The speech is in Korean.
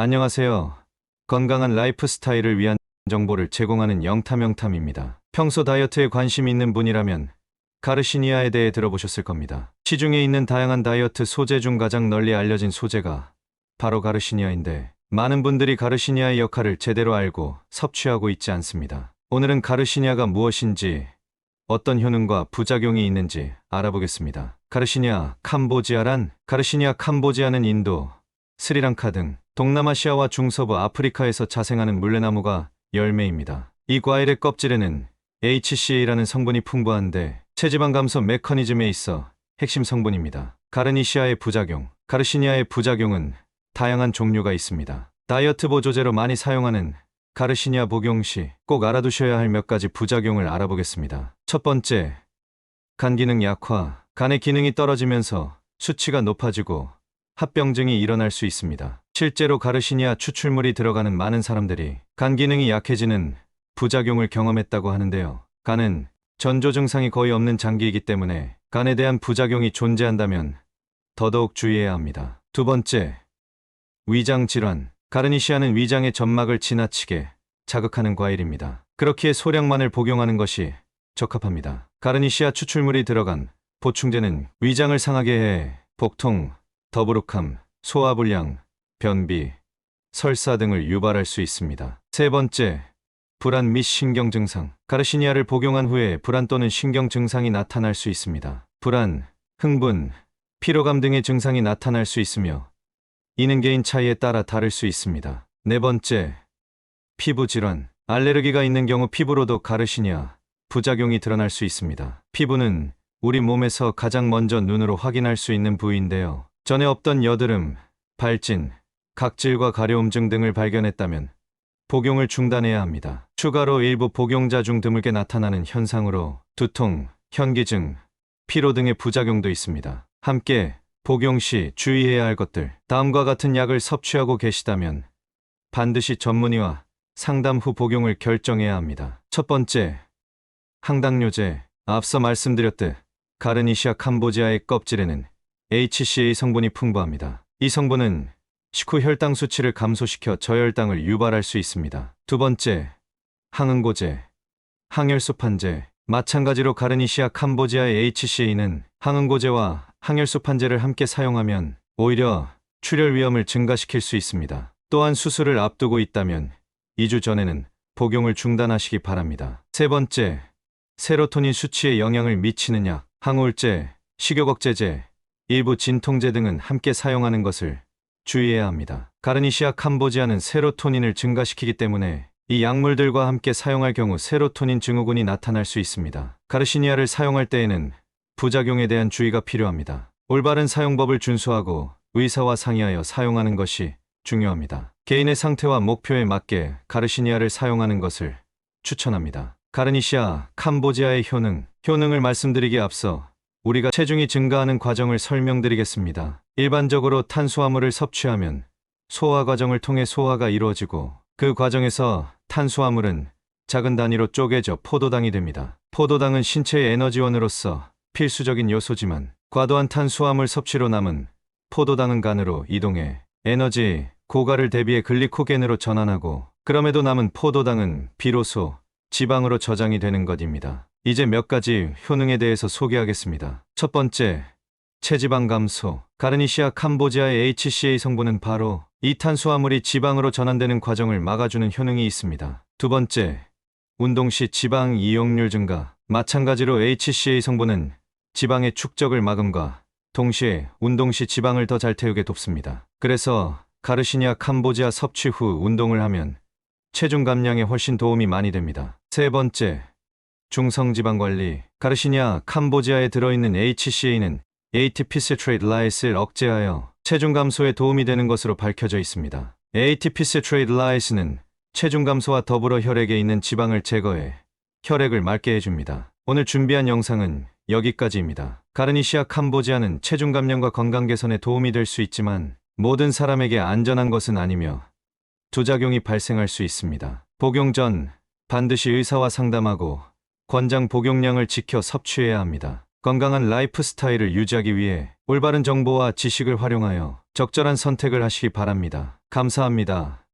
안녕하세요. 건강한 라이프 스타일을 위한 정보를 제공하는 영탐영탐입니다. 평소 다이어트에 관심 있는 분이라면 가르시니아에 대해 들어보셨을 겁니다. 시중에 있는 다양한 다이어트 소재 중 가장 널리 알려진 소재가 바로 가르시니아인데, 많은 분들이 가르시니아의 역할을 제대로 알고 섭취하고 있지 않습니다. 오늘은 가르시니아가 무엇인지, 어떤 효능과 부작용이 있는지 알아보겠습니다. 가르시니아 캄보지아는 인도, 스리랑카 등 동남아시아와 중서부 아프리카에서 자생하는 물레나무가 열매입니다. 이 과일의 껍질에는 HCA라는 성분이 풍부한데 체지방 감소 메커니즘에 있어 핵심 성분입니다. 가르시니아의 부작용은 다양한 종류가 있습니다. 다이어트 보조제로 많이 사용하는 가르시니아 복용 시 꼭 알아두셔야 할 몇 가지 부작용을 알아보겠습니다. 첫 번째, 간 기능 약화. 간의 기능이 떨어지면서 수치가 높아지고 합병증이 일어날 수 있습니다. 실제로 가르시니아 추출물이 들어가는 많은 사람들이 간 기능이 약해지는 부작용을 경험했다고 하는데요. 간은 전조 증상이 거의 없는 장기이기 때문에 간에 대한 부작용이 존재한다면 더더욱 주의해야 합니다. 두 번째, 위장 질환. 가르시니아는 위장의 점막을 지나치게 자극하는 과일입니다. 그렇기에 소량만을 복용하는 것이 적합합니다. 가르시니아 추출물이 들어간 보충제는 위장을 상하게 해 복통, 더부룩함, 소화불량, 변비, 설사 등을 유발할 수 있습니다. 세 번째, 불안 및 신경 증상. 가르시니아를 복용한 후에 불안 또는 신경 증상이 나타날 수 있습니다. 불안, 흥분, 피로감 등의 증상이 나타날 수 있으며 이는 개인 차이에 따라 다를 수 있습니다. 네 번째, 피부 질환. 알레르기가 있는 경우 피부로도 가르시니아 부작용이 드러날 수 있습니다. 피부는 우리 몸에서 가장 먼저 눈으로 확인할 수 있는 부위인데요. 전에 없던 여드름, 발진, 각질과 가려움증 등을 발견했다면 복용을 중단해야 합니다. 추가로 일부 복용자 중 드물게 나타나는 현상으로 두통, 현기증, 피로 등의 부작용도 있습니다. 함께 복용 시 주의해야 할 것들. 다음과 같은 약을 섭취하고 계시다면 반드시 전문의와 상담 후 복용을 결정해야 합니다. 첫 번째, 항당뇨제. 앞서 말씀드렸듯 가르시니아 캄보지아의 껍질에는 HCA 성분이 풍부합니다. 이 성분은 식후 혈당 수치를 감소시켜 저혈당을 유발할 수 있습니다. 두 번째, 항응고제, 항혈소판제. 마찬가지로 가르시니아 캄보지아의 HCA는 항응고제와 항혈소판제를 함께 사용하면 오히려 출혈 위험을 증가시킬 수 있습니다. 또한 수술을 앞두고 있다면 2주 전에는 복용을 중단하시기 바랍니다. 세 번째, 세로토닌 수치에 영향을 미치는 약. 항우울제, 식욕억제제, 일부 진통제 등은 함께 사용하는 것을 주의해야 합니다. 가르시니아 캄보지아는 세로토닌을 증가시키기 때문에 이 약물들과 함께 사용할 경우 세로토닌 증후군이 나타날 수 있습니다. 가르시니아를 사용할 때에는 부작용에 대한 주의가 필요합니다. 올바른 사용법을 준수하고 의사와 상의하여 사용하는 것이 중요합니다. 개인의 상태와 목표에 맞게 가르시니아를 사용하는 것을 추천합니다. 가르시니아 캄보지아의 효능을 말씀드리기에 앞서 우리가 체중이 증가하는 과정을 설명드리겠습니다. 일반적으로 탄수화물을 섭취하면 소화 과정을 통해 소화가 이루어지고 그 과정에서 탄수화물은 작은 단위로 쪼개져 포도당이 됩니다. 포도당은 신체의 에너지원으로서 필수적인 요소지만 과도한 탄수화물 섭취로 남은 포도당은 간으로 이동해 에너지 고갈을 대비해 글리코겐으로 전환하고, 그럼에도 남은 포도당은 비로소 지방으로 저장이 되는 것입니다. 이제 몇 가지 효능에 대해서 소개하겠습니다. 첫 번째, 체지방 감소. 가르시니아 캄보지아의 HCA 성분은 바로 이 탄수화물이 지방으로 전환되는 과정을 막아주는 효능이 있습니다. 두 번째, 운동 시 지방 이용률 증가. 마찬가지로 HCA 성분은 지방의 축적을 막음과 동시에 운동 시 지방을 더 잘 태우게 돕습니다. 그래서 가르시니아 캄보지아 섭취 후 운동을 하면 체중 감량에 훨씬 도움이 많이 됩니다. 세 번째, 중성지방 관리. 가르시니아 캄보지아에 들어있는 HCA는 ATP-citrate-lyse를 억제하여 체중 감소에 도움이 되는 것으로 밝혀져 있습니다. ATP-citrate-lyse는 체중 감소와 더불어 혈액에 있는 지방을 제거해 혈액을 맑게 해줍니다. 오늘 준비한 영상은 여기까지입니다. 가르시니아 캄보지아는 체중 감량과 건강 개선에 도움이 될 수 있지만 모든 사람에게 안전한 것은 아니며 부작용이 발생할 수 있습니다. 복용 전 반드시 의사와 상담하고 권장 복용량을 지켜 섭취해야 합니다. 건강한 라이프 스타일을 유지하기 위해 올바른 정보와 지식을 활용하여 적절한 선택을 하시기 바랍니다. 감사합니다.